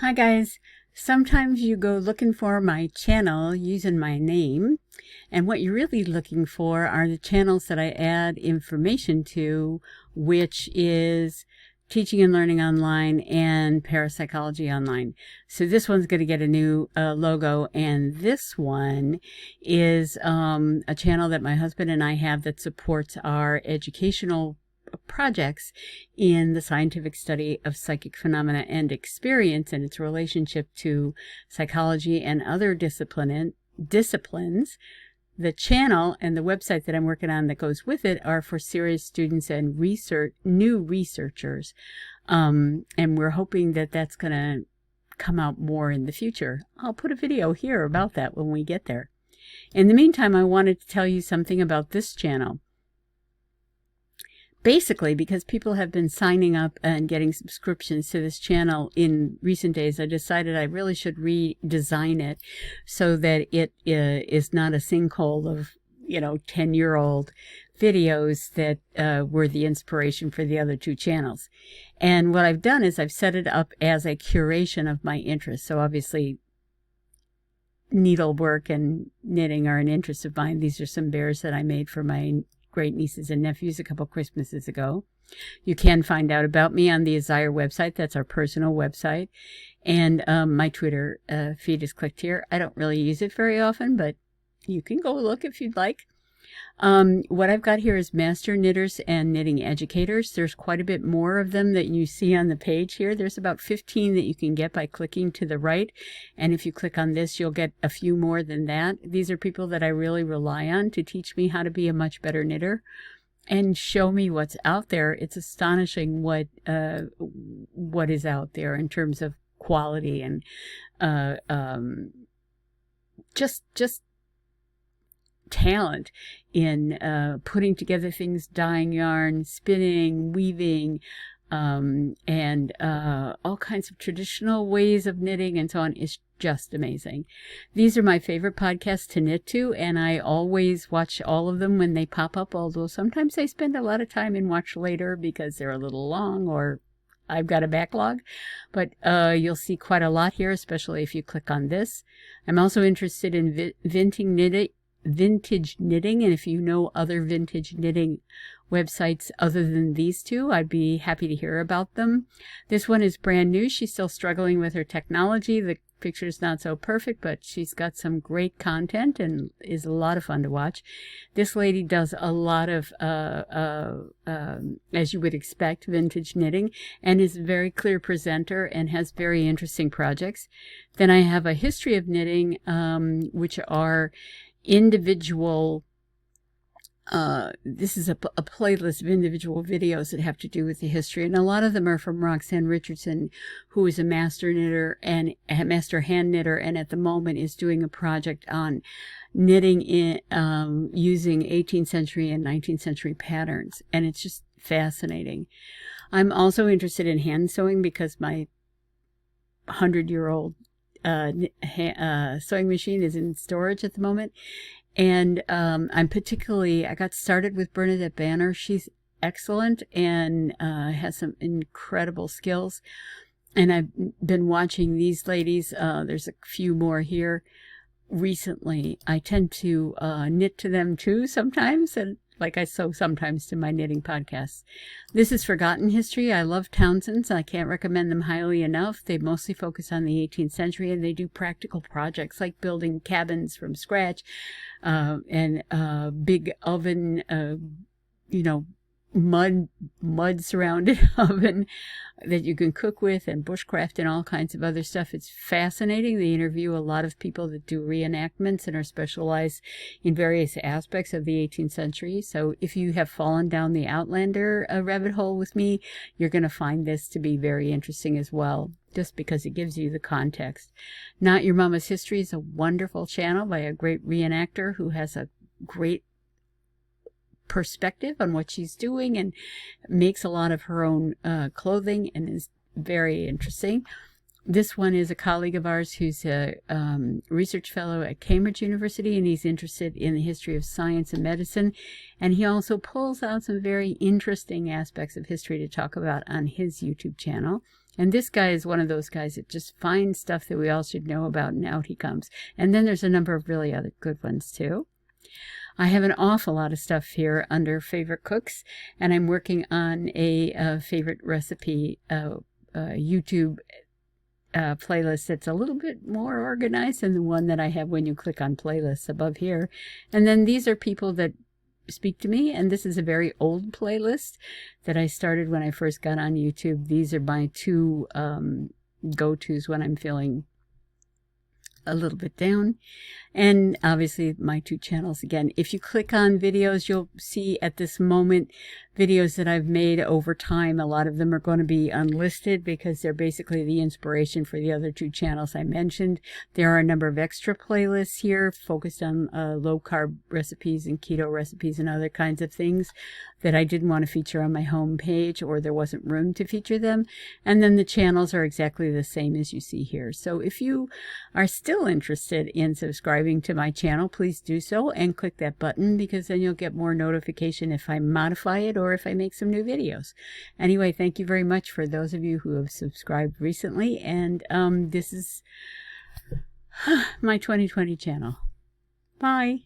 Hi guys, sometimes you go looking for my channel using my name, and what you're really looking for are the channels that I add information to, which is Teaching and Learning Online and Parapsychology Online. So this one's going to get a new logo, and this one is a channel that my husband and I have that supports our educational projects in the scientific study of psychic phenomena and experience and its relationship to psychology and other disciplines. The channel and the website that I'm working on that goes with it are for serious students and new researchers. And we're hoping that that's going to come out more in the future. I'll put a video here about that when we get there. In the meantime, I wanted to tell you something about this channel. Basically, because people have been signing up and getting subscriptions to this channel in recent days, I decided I really should redesign it so that it is not a sinkhole of, 10-year-old videos that were the inspiration for the other two channels. And what I've done is I've set it up as a curation of my interests. So obviously, needlework and knitting are an interest of mine. These are some bears that I made for my great nieces and nephews a couple Christmases ago. You can find out about me on the Azire website. That's our personal website. And my Twitter feed is clicked here. I don't really use it very often, but you can go look if you'd like. What I've got here is master knitters and knitting educators. There's quite a bit more of them that you see on the page here. There's about 15 that you can get by clicking to the right. And if you click on this, you'll get a few more than that. These are people that I really rely on to teach me how to be a much better knitter and show me what's out there. It's astonishing what is out there in terms of quality and just talent in putting together things, dyeing yarn, spinning, weaving, and all kinds of traditional ways of knitting and so on. Is just amazing. These are my favorite podcasts to knit to, and I always watch all of them when they pop up, although sometimes I spend a lot of time and watch later because they're a little long or I've got a backlog, but you'll see quite a lot here, especially if you click on this. I'm also interested in vintage knitting, and if you know other vintage knitting websites other than these two, I'd be happy to hear about them. This one is brand new. She's still struggling with her technology. The picture's not so perfect, but she's got some great content and is a lot of fun to watch. This lady does a lot of as you would expect, vintage knitting, and is a very clear presenter and has very interesting projects. Then I have a history of knitting, which are individual, this is a playlist of individual videos that have to do with the history, and a lot of them are from Roxanne Richardson, who is a master knitter and a master hand knitter, and at the moment is doing a project on knitting in using 18th century and 19th century patterns, and it's just fascinating. I'm also interested in hand sewing because my 100-year-old sewing machine is in storage at the moment, and I got started with Bernadette Banner. She's excellent and has some incredible skills, and I've been watching these ladies. There's a few more here recently. I tend to knit to them too sometimes, and like I sew sometimes to my knitting podcasts. This is Forgotten History. I love Townsend's. I can't recommend them highly enough. They mostly focus on the 18th century, and they do practical projects like building cabins from scratch, and big oven, mud surrounded oven that you can cook with, and bushcraft and all kinds of other stuff. It's fascinating. They interview a lot of people that do reenactments and are specialized in various aspects of the 18th century. So if you have fallen down the Outlander rabbit hole with me, you're going to find this to be very interesting as well, just because it gives you the context. Not Your Mama's History is a wonderful channel by a great reenactor who has a great perspective on what she's doing and makes a lot of her own clothing and is very interesting. This one is a colleague of ours who's a research fellow at Cambridge University, and he's interested in the history of science and medicine, and he also pulls out some very interesting aspects of history to talk about on his YouTube channel. And this guy is one of those guys that just finds stuff that we all should know about, and out he comes. And then there's a number of really other good ones too. I have an awful lot of stuff here under favorite cooks, and I'm working on a favorite recipe YouTube playlist that's a little bit more organized than the one that I have when you click on playlists above here. And then these are people that speak to me, and this is a very old playlist that I started when I first got on YouTube. These are my two go-tos when I'm feeling a little bit down. And obviously my two channels again. If you click on videos, you'll see at this moment videos that I've made over time. A lot of them are going to be unlisted because they're basically the inspiration for the other two channels I mentioned. There are a number of extra playlists here focused on low-carb recipes and keto recipes and other kinds of things that I didn't want to feature on my home page, or there wasn't room to feature them. And then the channels are exactly the same as you see here. So if you are still interested in subscribing to my channel, please do so and click that button, because then you'll get more notification if I modify it or if I make some new videos. Anyway, thank you very much for those of you who have subscribed recently, and this is my 2020 channel. Bye.